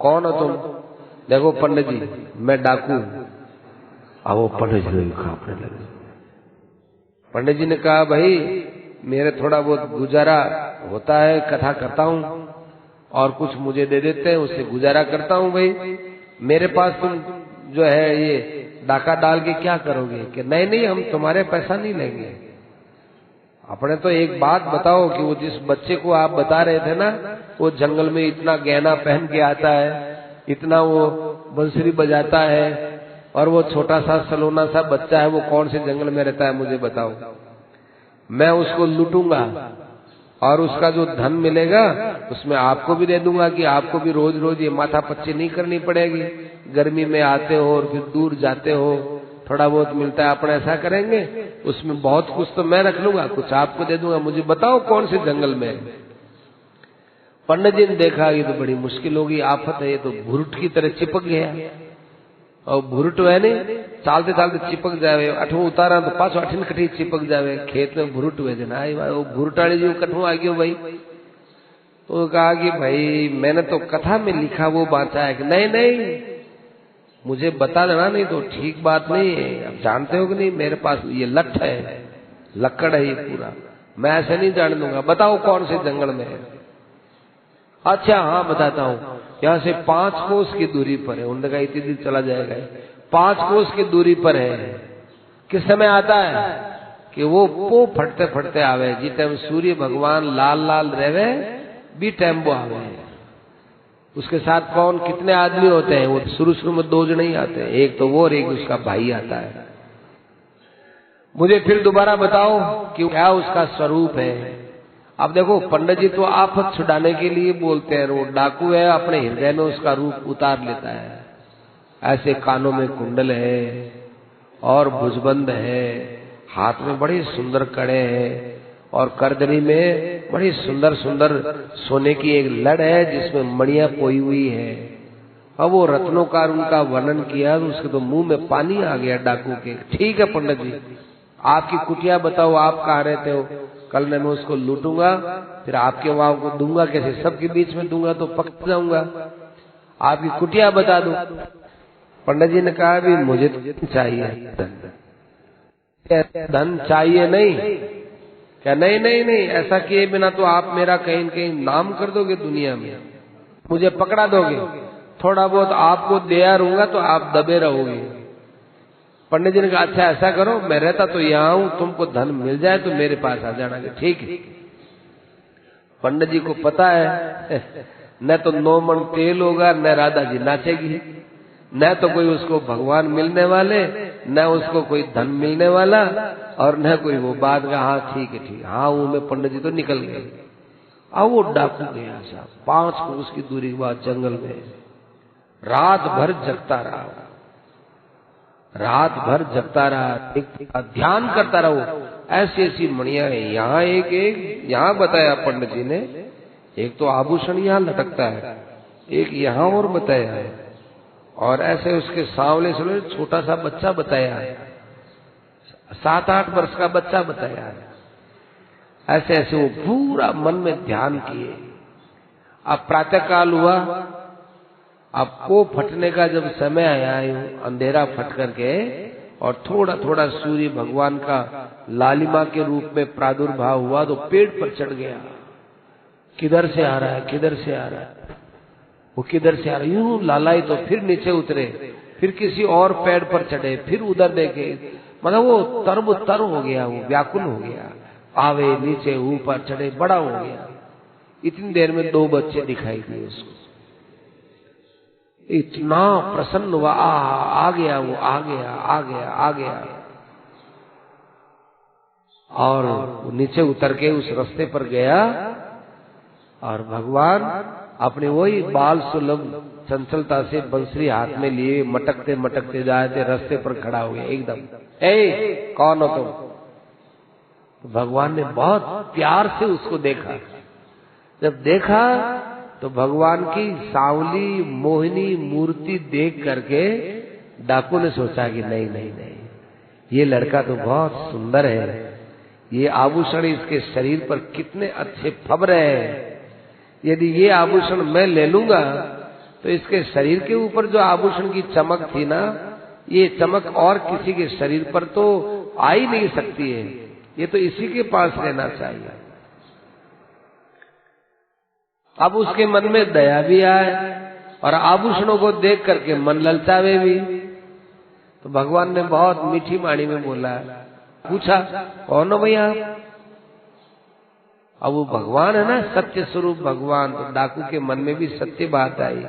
कौन हो तुम? देखो पंडित जी मैं डाकू। अब वो पंडित जी ने कांपने लगे। पंडित जी ने कहा भाई मेरे थोड़ा बहुत गुजारा होता है, कथा करता हूँ, और कुछ मुझे दे देते हैं, उससे गुजारा करता हूँ भाई। मेरे पास तुम जो है ये डाका डाल के क्या करोगे? कि नहीं हम तुम्हारे पैसा नहीं लेंगे। अपने तो एक बात बताओ कि वो जिस बच्चे को आप बता रहे थे ना, वो जंगल में इतना गहना पहन के आता है, इतना वो बंसुरी बजाता है, और वो छोटा सा सलोना सा बच्चा है, वो कौन से जंगल में रहता है मुझे बताओ। मैं उसको लूटूंगा, और उसका जो धन मिलेगा उसमें आपको भी दे दूंगा, कि आपको भी रोज रोज ये माथा पच्ची नहीं करनी पड़ेगी। गर्मी में आते हो और फिर दूर जाते हो, थोड़ा बहुत मिलता है, अपन ऐसा करेंगे, उसमें बहुत कुछ तो मैं रख लूंगा, कुछ आपको दे दूंगा, मुझे बताओ कौन से जंगल में। पंडित जी ने देखा ये तो बड़ी मुश्किल होगी, आफत है, ये तो भुरुट की तरह चिपक गया। और भुरुट है नहीं, चालते चालते चिपक जावे, अठो उतारा तो पाछो अठीन कठी चिपक जावे। खेत में भुरुट हुए जना, वो भुरुटाड़ी जी कठू आ गयो भाई। तो कहा कि भाई मैंने तो कथा में लिखा वो बांचा है। कि नहीं मुझे बता देना, नहीं तो ठीक बात नहीं है। अब जानते हो कि नहीं मेरे पास ये लठ है, लक्कड़ है ये पूरा, मैं ऐसे नहीं जान दूंगा, बताओ कौन से जंगल में है। अच्छा हाँ बताता हूँ, यहाँ से 5 कोस की दूरी पर है। उन्होंने कहा इतनी दूर चला जाएगा, 5 कोस की दूरी पर है। किस समय आता है? कि वो पो फटते फटते आवे, जी टाइम सूर्य भगवान लाल लाल रहे भी टाइम वो आवे। उसके साथ कौन कितने आदमी होते हैं? वो शुरू में 2 जने ही आते हैं, एक तो वो और एक उसका भाई आता है। मुझे फिर दोबारा बताओ कि क्या उसका स्वरूप है। अब देखो पंडित जी तो आफत छुड़ाने के लिए बोलते हैं, वो डाकू है, अपने हृदय में उसका रूप उतार लेता है। ऐसे कानों में कुंडल है और भुजबंद है, हाथ में बड़े सुंदर कड़े हैं और करदनी में बड़ी सुंदर सुंदर सोने की एक लड़ है जिसमें मणियां पोई हुई है। अब वो रत्नों का उनका वर्णन किया तो उसके तो मुंह में पानी आ गया डाकू के। ठीक है पंडित जी, आपकी कुटिया बताओ, आप कहाँ रहते हो? कल मैं उसको लूटूंगा, फिर आपके वहां को दूंगा, कैसे सबके बीच में दूंगा तो पक जाऊंगा। आपकी कुटिया बता दो। पंडित जी ने कहा भी मुझे तो चाहिए धन चाहिए नहीं। क्या नहीं नहीं नहीं, ऐसा किए बिना तो आप मेरा कहीं कहीं नाम कर दोगे दुनिया में, मुझे पकड़ा दोगे। थोड़ा बहुत आपको दिया रहूंगा तो आप दबे रहोगे। पंडित जी ने कहा अच्छा ऐसा करो, मैं रहता तो यहाँ हूं, तुमको धन मिल जाए तो मेरे पास आ जाना। ठीक है। पंडित जी को पता है न तो 9 मन तेल होगा, न राधा जी नाचेगी, न तो कोई उसको भगवान मिलने वाले, न उसको कोई धन मिलने वाला, और न कोई वो बात का हाँ ठीक है ठीक। हाँ वो में पंडित जी तो निकल गए। अब वो डाकू गया साहब 5 कोस की दूरी के बाद जंगल में रात भर जगता रहा, रात भर जगता रहा, ध्यान करता रहा। ऐसी ऐसी मणियां है, यहाँ एक एक यहाँ बताया पंडित जी ने, एक तो आभूषण यहाँ लटकता है, एक यहाँ और बताया है, और ऐसे उसके सांवले से छोटा सा बच्चा बताया है, 7-8 वर्ष का बच्चा बताया है। ऐसे ऐसे वो पूरा मन में ध्यान किए। अब प्रातः काल हुआ, अब को फटने का जब समय आया, अंधेरा फट करके और थोड़ा थोड़ा सूर्य भगवान का लालिमा के रूप में प्रादुर्भाव हुआ तो पेड़ पर चढ़ गया। किधर से आ रहा है, किधर से आ रहा है, वो किधर से आ रहा है, यूं लालाई तो फिर नीचे उतरे, फिर किसी और पेड़ पर चढ़े, फिर उधर देखे, मतलब वो तरबतर हो गया, वो व्याकुल हो गया। आवे नीचे ऊपर चढ़े, बड़ा हो गया। इतनी देर में 2 बच्चे दिखाई दिए उसको, इतना प्रसन्न हुआ, आ गया वो, आ गया आ गया आ गया। और नीचे उतर के उस रास्ते पर गया और भगवान अपने वही बाल सुलभ चंचलता से बंसरी हाथ में लिए मटकते मटकते जाए थे, रास्ते पर खड़ा हो गया एकदम। ए कौन हो तुम? तो भगवान ने बहुत प्यार से उसको देखा। जब देखा तो भगवान की सांवली मोहिनी मूर्ति देख करके डाकू ने सोचा कि नहीं नहीं नहीं, ये लड़का तो बहुत सुंदर है, ये आभूषण इसके शरीर पर कितने अच्छे फब रहे हैं, यदि ये आभूषण मैं ले लूंगा तो इसके शरीर के ऊपर जो आभूषण की चमक थी ना, ये चमक और किसी के शरीर पर तो आ ही नहीं सकती है, ये तो इसी के पास रहना चाहिए। अब उसके मन में दया भी आए और आभूषणों को देख करके मन ललचावे भी। तो भगवान ने बहुत मीठी वाणी में बोला, पूछा कौन हो भैया? अब वो भगवान है ना, सत्य स्वरूप भगवान। तो डाकू के मन में भी सत्य बात आई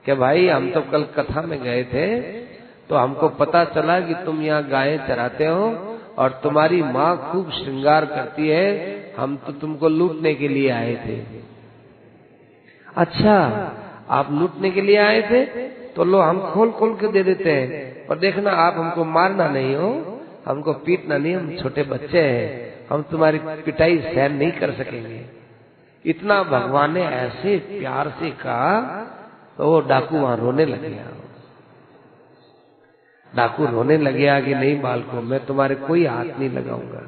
कि भाई हम तो कल कथा में गए थे तो हमको पता चला कि तुम यहाँ गायें चराते हो और तुम्हारी माँ खूब श्रृंगार करती है, हम तो तुमको लूटने के लिए आए थे। अच्छा आप लूटने के लिए आए थे, तो लो हम खोल खोल के दे देते हैं, पर देखना आप हमको मारना नहीं हो, हमको पीटना नहीं, हम छोटे बच्चे हैं, हम तुम्हारी पिटाई सहन नहीं कर सकेंगे। इतना भगवान ने ऐसे प्यार से कहा तो वो डाकू वहां रोने लग गया। डाकू रोने लग गया कि नहीं बालको, मैं तुम्हारे कोई हाथ नहीं लगाऊंगा।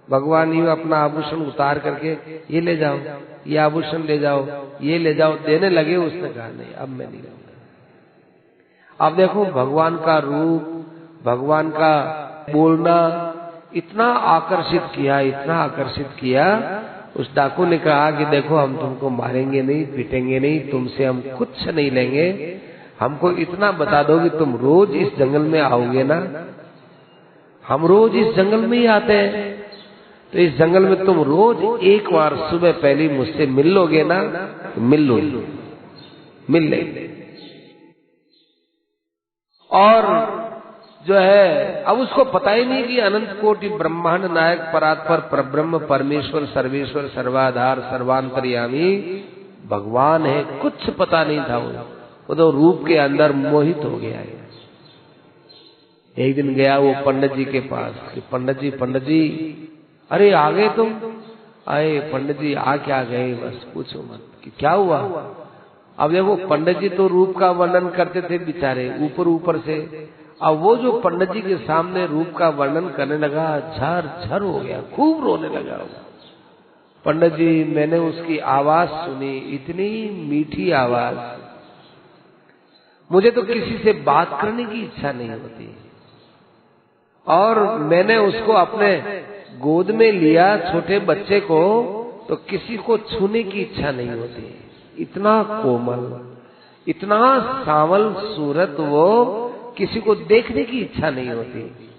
भगवान यूं अपना आभूषण उतार करके ये ले जाओ, ये आभूषण ले जाओ, ये ले जाओ देने लगे। उसने कहा नहीं अब मैं नहीं लूंगा। अब देखो भगवान का रूप, भगवान का बोलना इतना आकर्षित किया, इतना आकर्षित किया। उस डाकू ने कहा कि देखो हम तुमको मारेंगे नहीं, पीटेंगे नहीं, तुमसे हम कुछ नहीं लेंगे, हमको इतना बता दो कि तुम रोज इस जंगल में आओगे ना? हम रोज इस जंगल में ही आते हैं, तो इस जंगल में तुम रोज एक बार सुबह पहले मुझसे मिल लोगे ना? मिल लो, मिल ले। और जो है अब उसको पता ही नहीं कि अनंत कोटि ब्रह्मांड नायक परात्पर परब्रह्म परमेश्वर सर्वेश्वर सर्वाधार सर्वांतर्यामी भगवान है, कुछ पता नहीं था। वो तो रूप के अंदर मोहित हो गया है। एक दिन गया वो पंडित जी के पास कि पंडित जी, अरे आ गए तुम? आए पंडित जी, आ क्या गए, बस पूछो मत कि क्या हुआ। अब देखो पंडित जी तो रूप का वर्णन करते थे बेचारे ऊपर ऊपर से, अब वो जो पंडित जी के सामने रूप का वर्णन करने लगा, झर झर हो गया, खूब रोने लगा। पंडित जी, मैंने उसकी आवाज सुनी, इतनी मीठी आवाज, मुझे तो किसी से बात करने की इच्छा नहीं होती, और मैंने उसको अपने गोद में लिया छोटे बच्चे को, तो किसी को छूने की इच्छा नहीं होती। इतना कोमल, इतना सांवल सूरत, वो किसी को देखने की इच्छा नहीं होती।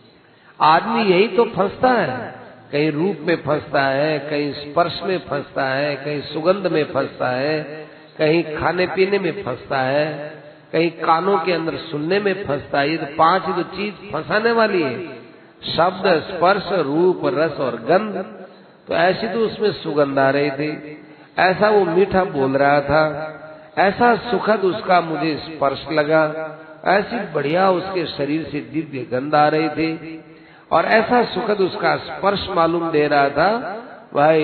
आदमी यही तो फंसता है, कहीं रूप में फंसता है, कहीं स्पर्श में फंसता है, कहीं सुगंध में फंसता है, कहीं खाने पीने में फंसता है, कहीं कानों के अंदर सुनने में फंसता है। ये तो 5 जो चीज फंसाने वाली है, शब्द, स्पर्श, रूप, रस और गंध। तो ऐसी तो उसमें सुगंध आ रही थी, ऐसा वो मीठा बोल रहा था, ऐसा सुखद उसका मुझे स्पर्श लगा, ऐसी बढ़िया उसके शरीर से दिव्य गंध आ रही थी, और ऐसा सुखद उसका स्पर्श मालूम दे रहा था। भाई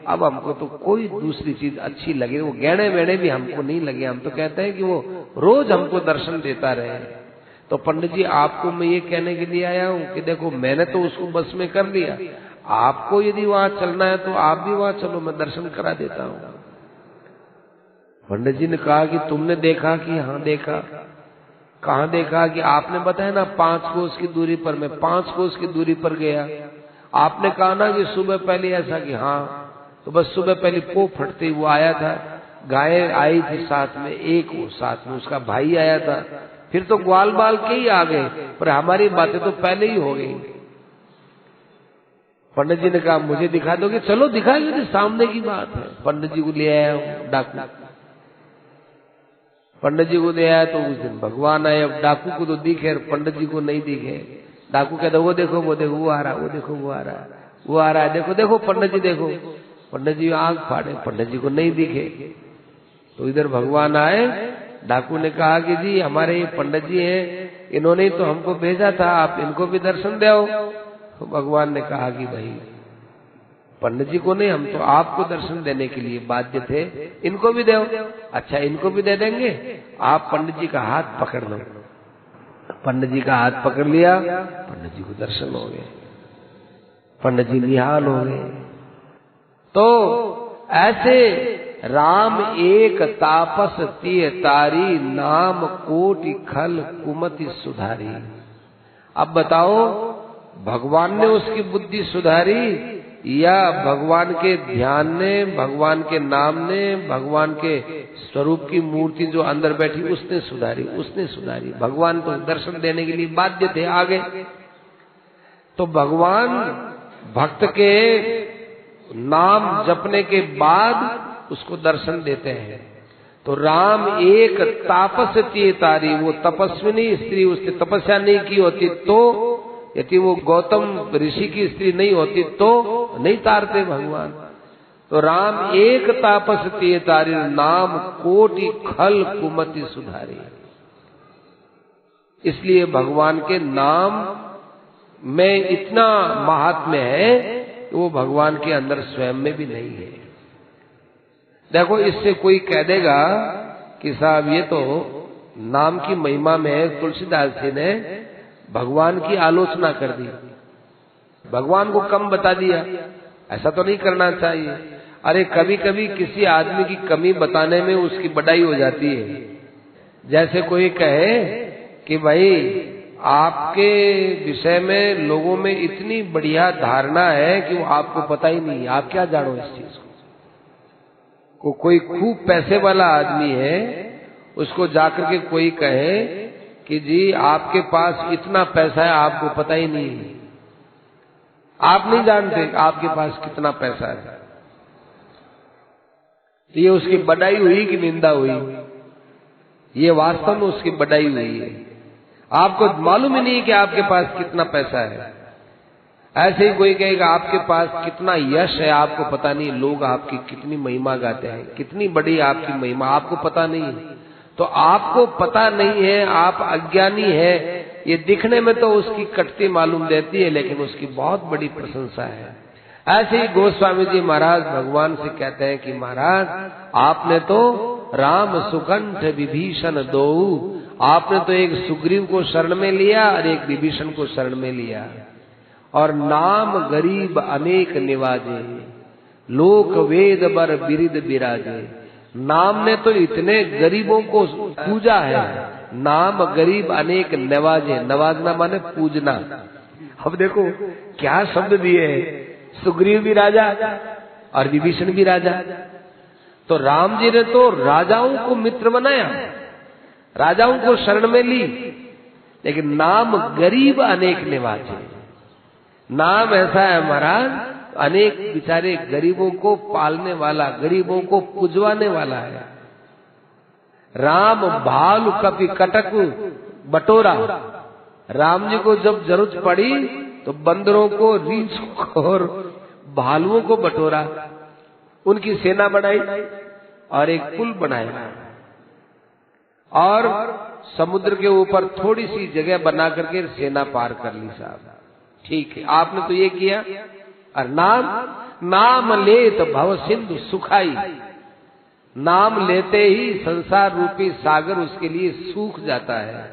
अब हमको तो कोई दूसरी चीज अच्छी लगे, वो गहने वेणे भी हमको नहीं लगे, हम तो कहते हैं कि वो रोज हमको दर्शन देता रहे। तो पंडित जी, आपको मैं ये कहने के लिए आया हूँ कि देखो मैंने तो उसको बस में कर लिया, आपको यदि वहां चलना है तो आप भी वहां चलो, मैं दर्शन करा देता हूँ। पंडित जी ने कहा कि तुमने देखा? कि हाँ देखा। कहाँ देखा? कि आपने बताया ना 5 कोस की दूरी पर, मैं 5 कोस की दूरी पर गया। आपने कहा ना कि सुबह पहले ऐसा, कि हाँ। तो बस सुबह पहले पो फटते वो आया था, गायें आई थी साथ में, एक वो साथ में उसका भाई आया था, फिर तो ग्वाल बाल के ही आ गए, पर हमारी बातें तो पहले ही हो गई। पंडित जी ने कहा मुझे दिखा दोगे? चलो दिखाएंगे, तो सामने की बात है। पंडित जी को ले आया हूँ डाकू, पंडित जी को ले आया तो उस दिन भगवान आए। अब डाकू को तो दिखे, पंडित जी को नहीं दिखे। डाकू कहता वो देखो वो देखो वो आ रहा, वो देखो वो आ रहा है, वो आ रहा है, देखो देखो पंडित जी देखो। पंडित जी आंख फाड़े, पंडित जी को नहीं दिखे। तो इधर भगवान आए, डाकू ने कहा कि जी हमारे ये पंडित जी हैं, इन्होंने तो हमको भेजा था, आप इनको भी दर्शन दो। तो भगवान ने कहा कि भाई पंडित जी को नहीं, हम तो आपको दर्शन देने के लिए बाध्य थे, इनको भी दो। अच्छा इनको भी दे देंगे, आप पंडित जी का हाथ पकड़ लो। पंडित जी का हाथ पकड़ लिया, पंडित जी को दर्शन हो गए, पंडित जी निहाल हो गए। तो ऐसे राम एक तापस तिय तारी, नाम कोटि खल कुमति सुधारी। अब बताओ, भगवान ने उसकी बुद्धि सुधारी या भगवान के ध्यान ने, भगवान के नाम ने, भगवान के स्वरूप की मूर्ति जो अंदर बैठी उसने सुधारी? उसने सुधारी। भगवान तो दर्शन देने के लिए बाध्य थे, आ गए। तो भगवान भक्त के नाम जपने के बाद उसको दर्शन देते हैं। तो राम एक तापस तिय तारी, वो तपस्विनी स्त्री, उसने तपस्या नहीं की होती तो, यदि वो गौतम ऋषि की स्त्री नहीं होती तो नहीं तारते भगवान। तो राम एक तापस तिय तारी, नाम कोटि खल कुमति सुधारी। इसलिए भगवान के नाम में इतना महात्म्य है कि वो भगवान के अंदर स्वयं में भी नहीं है। देखो इससे कोई कह देगा कि साहब ये तो नाम की महिमा में तुलसीदास जी ने भगवान की आलोचना कर दी, भगवान को कम बता दिया, ऐसा तो नहीं करना चाहिए। अरे कभी कभी किसी आदमी की कमी बताने में उसकी बड़ाई हो जाती है। जैसे कोई कहे कि भाई आपके विषय में लोगों में इतनी बढ़िया धारणा है कि वो आपको पता ही नहीं, आप क्या जानो इस चीज को। कोई खूब पैसे वाला आदमी है, उसको जाकर के कोई कहे कि जी आपके पास इतना पैसा है, आपको पता ही नहीं, आप नहीं जानते आपके पास कितना पैसा है, तो ये उसकी बड़ाई हुई कि निंदा हुई? ये वास्तव में उसकी बड़ाई हुई है। आपको मालूम ही नहीं कि आपके पास कितना पैसा है। ऐसे ही कोई कहेगा आपके पास कितना यश है, आपको पता नहीं, लोग आपकी कितनी महिमा गाते हैं, कितनी बड़ी आपकी महिमा, आपको पता नहीं। तो आपको पता नहीं है, आप अज्ञानी है, ये दिखने में तो उसकी कटती मालूम देती है, लेकिन उसकी बहुत बड़ी प्रशंसा है। ऐसे ही गोस्वामी जी महाराज भगवान से कहते हैं कि महाराज आपने तो राम सुकंठ विभीषण दो, आपने तो एक सुग्रीव को शरण में लिया और एक विभीषण को शरण में लिया, और नाम गरीब अनेक निवाजे, लोक वेद बर बिरिद बिराजे। नाम ने तो इतने गरीबों को पूजा है, नाम गरीब अनेक नवाजे, नवाजना माने पूजना। अब देखो क्या शब्द दिए हैं, सुग्रीव भी राजा और विभीषण भी राजा। तो राम जी ने तो राजाओं को मित्र बनाया, राजाओं को शरण में ली, लेकिन नाम गरीब अनेक निवाजे। नाम ऐसा है महाराज, अनेक बेचारे गरीबों को पालने वाला, गरीबों को पुजवाने वाला है। राम भालु कपि कटक बटोरा, राम जी को जब जरूरत पड़ी तो बंदरों को, रीछ को और भालुओं को बटोरा, उनकी सेना बनाई और एक पुल बनाया और समुद्र के ऊपर थोड़ी सी जगह बना करके सेना पार कर ली। साहब ठीक है, आपने तो ये किया। और नाम लेत भव सिंधु सुखाई, नाम लेते ही संसार रूपी सागर उसके लिए सूख जाता है।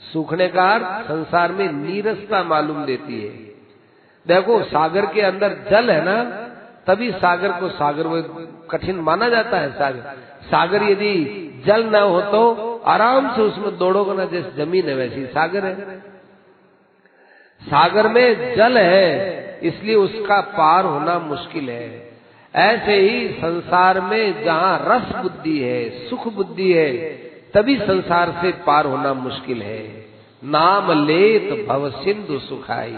सूखने का अर्थ संसार में नीरसता मालूम देती है। देखो सागर के अंदर जल है ना, तभी सागर को सागर वो कठिन माना जाता है। सागर यदि जल न हो तो आराम से उसमें दौड़ोगे ना, जैसे जमीन है वैसी सागर है। सागर में जल है इसलिए उसका पार होना मुश्किल है। ऐसे ही संसार में जहाँ रस बुद्धि है, सुख बुद्धि है, तभी संसार से पार होना मुश्किल है। नाम लेत भव सिंधु सुखाई,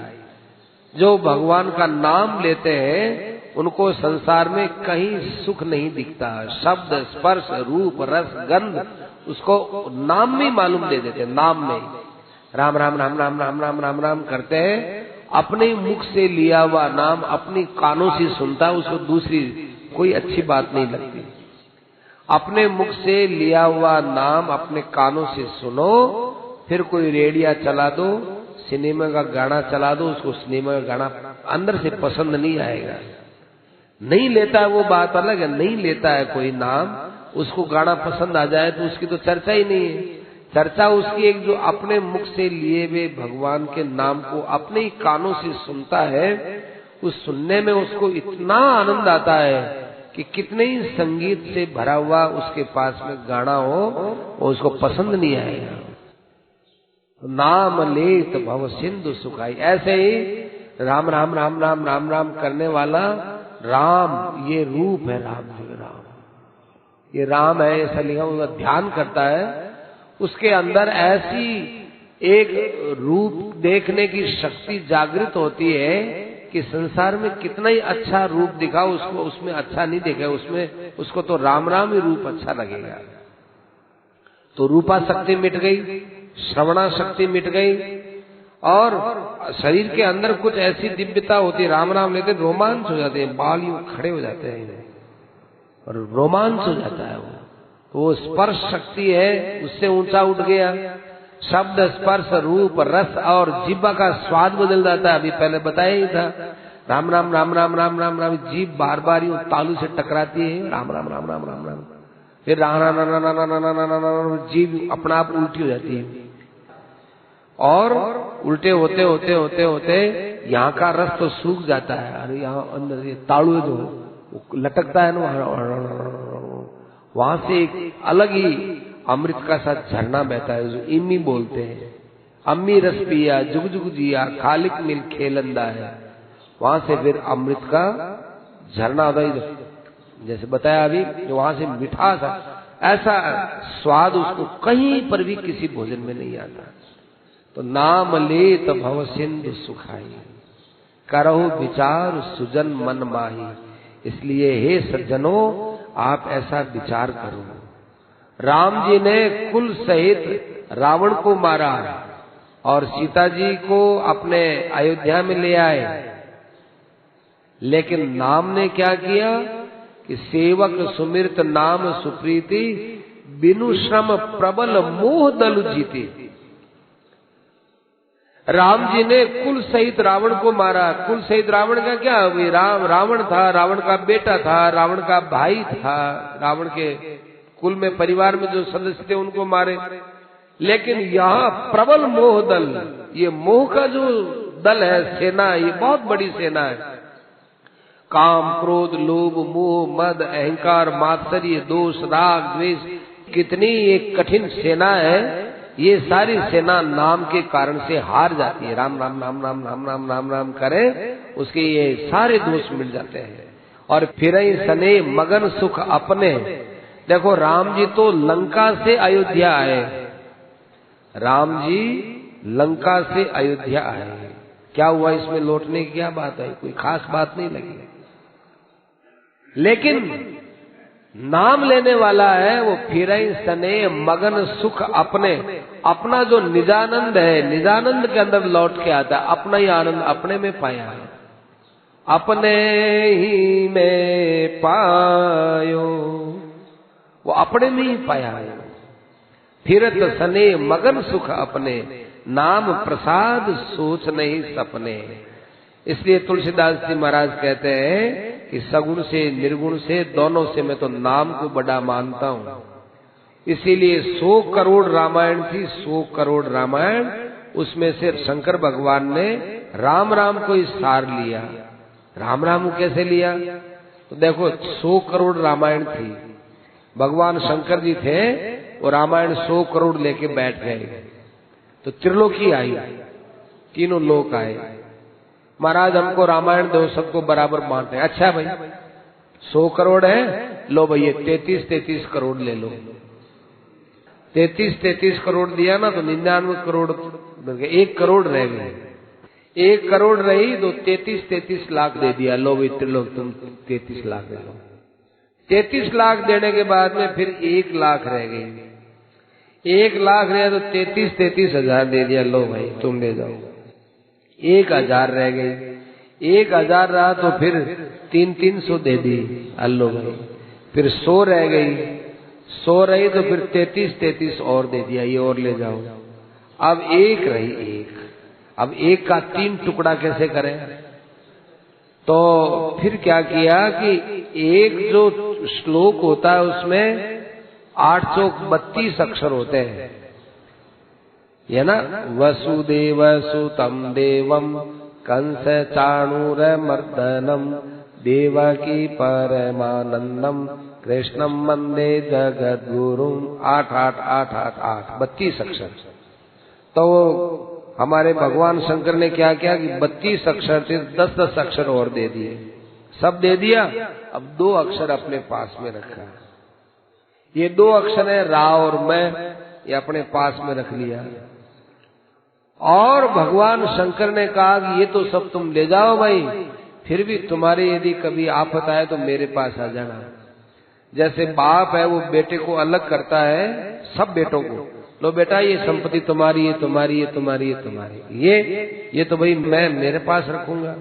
जो भगवान का नाम लेते हैं उनको संसार में कहीं सुख नहीं दिखता। शब्द स्पर्श रूप रस गंध उसको नाम में मालूम दे देते, नाम में राम राम राम राम राम राम राम राम करते हैं। अपने मुख से लिया हुआ नाम अपनी कानों से सुनता है, उसको दूसरी कोई अच्छी बात नहीं लगती। अपने मुख से लिया हुआ नाम अपने कानों से सुनो, फिर कोई रेडिया चला दो, सिनेमा का गाना चला दो, उसको सिनेमा का गाना अंदर से पसंद नहीं आएगा। नहीं लेता है वो बात अलग है, नहीं लेता है कोई नाम, उसको गाना पसंद आ जाए तो उसकी तो चर्चा ही नहीं है। चर्चा उसकी एक जो अपने मुख से लिए हुए भगवान के नाम को अपने ही कानों से सुनता है, उस सुनने में उसको इतना आनंद आता है कि कितने ही संगीत से भरा हुआ उसके पास में गाना हो वो उसको पसंद नहीं आएगा। नाम लेत भव सिंधु सुखाई, ऐसे ही राम राम राम राम राम राम करने वाला राम, ये रूप है राम जी, राम ये राम है ऐसा लिखा, उसका ध्यान करता है, उसके अंदर ऐसी एक रूप देखने की शक्ति जागृत होती है कि संसार में कितना ही अच्छा रूप दिखा उसको उसमें अच्छा नहीं दिखे, उसमें उसको तो राम राम ही रूप अच्छा लगेगा। तो रूपा शक्ति मिट गई, श्रवणा शक्ति मिट गई, और शरीर के अंदर कुछ ऐसी दिव्यता होती है, राम राम लेते रोमांच हो जाते हैं, बाल यूं खड़े हो जाते हैं और रोमांच हो जाता है। वो स्पर्श शक्ति है, उससे ऊंचा उठ गया। शब्द स्पर्श रूप रस और जीभ का स्वाद बदल जाता है। अभी पहले बताया ही था, राम राम राम राम राम राम राम, जीभ बार बार यूं तालू से टकराती है, राम राम राम राम राम राम, फिर राम राम राम राम राम राम राम, जीभ अपना आप उल्टी हो जाती है, और उल्टे होते होते होते होते यहाँ का रस तो सूख जाता है, अरे यहाँ अंदर ये तालू जो लटकता है ना, वहां से एक अलग ही अमृत का साथ झरना बहता है, जो इम्मी बोलते हैं। अम्मी रस पिया जुग जुग जिया, खालिक मिल खेलंदा है। वहां से फिर अमृत का झरना होता है, जैसे बताया अभी, जो वहां से मिठास, ऐसा स्वाद उसको कहीं पर भी किसी भोजन में नहीं आता। तो नाम लेत भव सिंधु सुखाई, करहु विचार सुजन मन माही। इसलिए हे सज्जनों, आप ऐसा विचार करो। राम जी ने कुल सहित रावण को मारा और सीता जी को अपने अयोध्या में ले आए, लेकिन नाम ने क्या किया कि सेवक सुमिरत नाम सुप्रीति, बिनु श्रम प्रबल मोह दलु जीती। राम जी ने कुल सहित रावण को मारा। कुल सहित रावण का क्या, रावण था, रावण का बेटा था, रावण का भाई था, रावण के कुल में परिवार में जो सदस्य थे उनको मारे। लेकिन यहाँ प्रबल मोह दल, ये मोह का जो दल है, सेना, ये बहुत बड़ी सेना है। काम, क्रोध, लोभ, मोह, मद, अहंकार, मात्सर्य, दोष, राग, द्वेष, कितनी एक कठिन सेना है। ये सारी सेना नाम के कारण से हार जाती है। राम राम राम राम राम राम राम राम करें, उसके ये सारे दोष मिट जाते हैं। और फिर सने मगन सुख अपने। देखो राम जी तो लंका से अयोध्या आए, राम जी लंका से अयोध्या आए, क्या हुआ इसमें लौटने की क्या बात है, कोई खास बात नहीं लगी। लेकिन नाम लेने वाला है वो फिर सने मगन सुख अपने, अपना जो निजानंद है, निजानंद के अंदर लौट के आता है, अपना ही आनंद अपने में पाया है, अपने ही में पायो, वो अपने में ही पाया है। फिरत सने मगन सुख अपने, नाम प्रसाद सोच नहीं सपने। इसलिए तुलसीदास जी महाराज कहते हैं कि सगुण से निर्गुण से दोनों से मैं तो नाम को बड़ा मानता हूँ। इसीलिए 100 करोड़ रामायण थी, 100 करोड़ रामायण, उसमें से शंकर भगवान ने राम राम को ही सार लिया। राम राम को कैसे लिया, तो देखो 100 करोड़ रामायण थी, भगवान शंकर जी थे, वो रामायण 100 करोड़ लेके बैठ गए, तो त्रिलोकी आई, तीनों लोक आए, महाराज हमको रामायण दो, सबको बराबर बांटे। अच्छा भाई 100 करोड़ है, लो भैया 33 करोड़ ले लो। 33 करोड़ दिया ना तो 99 करोड़, 1 करोड़ रह गए, 1 करोड़ रही तो 33 लाख दे दिया, लो भाई त्रिलोक तुम 33 लाख दे लो। 33 लाख देने के बाद में फिर 1 लाख रह गई, 1 लाख रहे तो 33 हजार दे दिया, लो भाई तुम ले जाओ। 1000 रह गई, 1000 रहा तो फिर 300 दे दी, अल्लो भाई। फिर 100 रह गई, 100 रही तो फिर 33 और दे दिया, ये और ले जाओ। अब 1 रही, 1, अब 1 का 3 टुकड़ा कैसे करें, तो फिर क्या किया कि एक जो श्लोक होता है उसमें 832 अक्षर होते हैं, ये ना, वसुदेव सुतम देवम कंस चाणूर मर्दनम देवकी परमानंदम कृष्णम वंदे जगद्गुरुम। 8 32 अक्षर। तो हमारे भगवान शंकर ने क्या किया कि 32 अक्षर थे, 10 अक्षर और दे दिए, सब दे दिया। अब 2 अक्षर अपने पास में रखा, ये 2 अक्षर है रा और मैं, ये अपने पास में रख लिया। और भगवान शंकर ने कहा कि ये तो सब तुम ले जाओ भाई, फिर भी तुम्हारे यदि कभी आफत आए तो मेरे पास आ जाना। जैसे बाप है वो बेटे को अलग करता है, सब बेटों को, लो बेटा ये संपत्ति तुम्हारी, ये तुम्हारी, ये तुम्हारी, ये तुम्हारी, ये तो भाई मैं मेरे पास रखूंगा,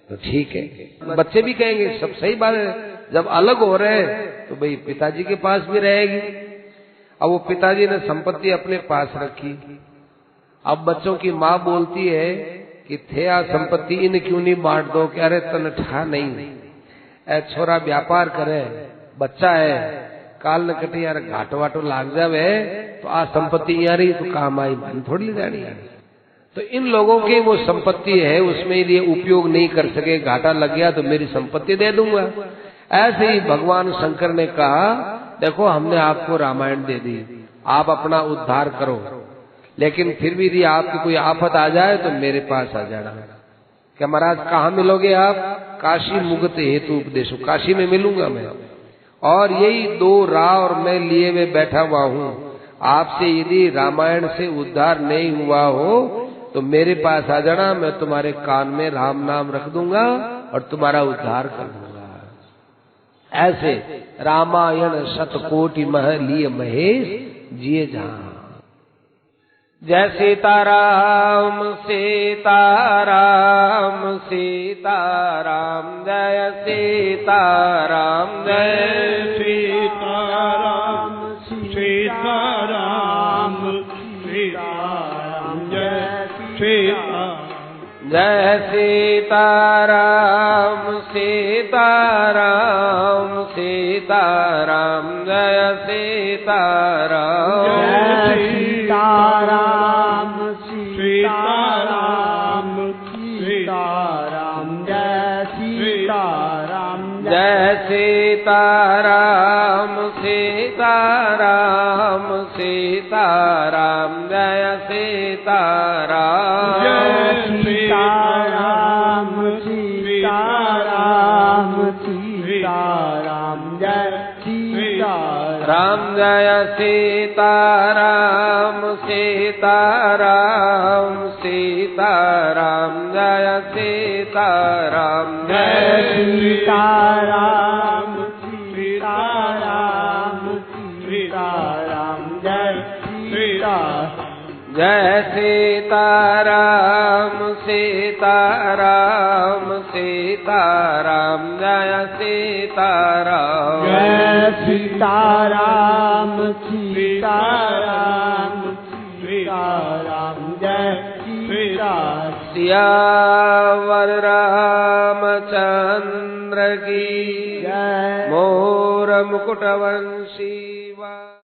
तो ठीक है। बच्चे भी कहेंगे सब सही बात है, जब अलग हो रहे हैं तो भाई पिताजी के पास भी रहेगी। अब वो पिताजी ने संपत्ति अपने पास रखी, अब बच्चों की माँ बोलती है कि थे आ संपत्ति इन क्यों नहीं बांट दो, कह रहे तन ठा नहीं, ए छोरा व्यापार करे, बच्चा है, काल न कटे यार घाटो वाटो लाग जावे तो आ संपत्ति यहाँ रही तो काम आई, मन थोड़ी ले जानी है। तो इन लोगों की वो संपत्ति है, उसमें ये उपयोग नहीं कर सके, घाटा लग गया तो मेरी संपत्ति दे दूंगा। ऐसे ही भगवान शंकर ने कहा देखो हमने आपको रामायण दे दी, आप अपना उद्धार करो, लेकिन फिर भी यदि आपकी कोई आफत आ जाए तो मेरे पास आ जाना। क्या महाराज कहाँ मिलोगे आप, काशी मुगत हेतु उपदेशो, काशी में मिलूंगा मैं। और यही 2 रा और मैं लिए हुए बैठा हुआ हूँ, आपसे यदि रामायण से उद्धार नहीं हुआ हो तो मेरे पास आ जाना, मैं तुम्हारे कान में राम नाम रख दूंगा और तुम्हारा उद्धार कर दूंगा। ऐसे रामायण शतकोटि मह लिए महेश जिए जहां। जय सीताराम सीताराम सीताराम, जय सीताराम जय सीताराम सीताराम सीताराम जय जय सीताराम सीताराम सीताराम जय सीताराम जय सीताराम सीताराम सीताराम जय सीताराम जय सीताराम सीताराम सीताराम जय सीताराम जय सीताराम सीताराम सीताराम जय सीताराम राम जय सीताराम सीताराम सीताराम जय सीताराम जय सीताराम सीताराम सीताराम जय सीताराम जय सीताराम सीताराम सीताराम जय सीताराम जय सीताराम सीताराम सीताराम जय सीताराम सियावर रामचंद्र की जय मोर मुकुटवंशी